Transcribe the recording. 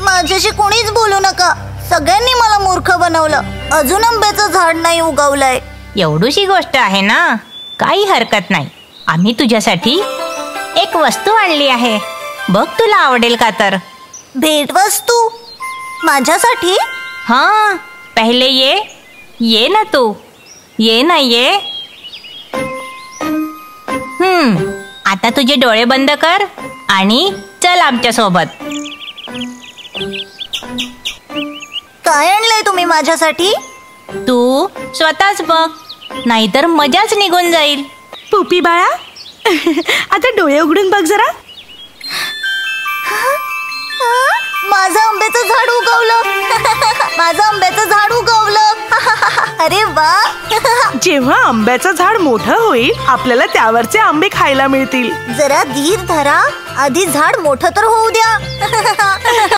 माझ्याशी कोणीच बोलू नका. सगळ्यांनी मला मूर्ख बनवलं. अजून आंब्याचं झाड नाही उगवलंय. एवढीशी गोष्ट आहे ना, काही हरकत नाही. आम्ही तुझ्यासाठी एक वस्तू आणली आहे. बघ तुला आवडेल का तर. भेटवस्तू माझ्यासाठी? हा, पहिले ये ना तू. ये ना ये. आता तुझे डोळे बंद कर आणि चल आमच्या सोबत. काय आणलंय तुम्ही माझ्यासाठी? तू स्वतःच बघ, नाहीतर मजाच निघून जाईल. पुपी बाळा, आता डोळे उघडून बघ जरा. माझं आंब्याचं झाड उगवलं. माझं आंब्याचं झाड उगवलं. अरे वा. जेव्हा आंब्याचं झाड मोठं होईल, आपल्याला त्यावरचे आंबे खायला मिळतील. जरा धीर धरा, आधी झाड मोठं तर होऊ द्या.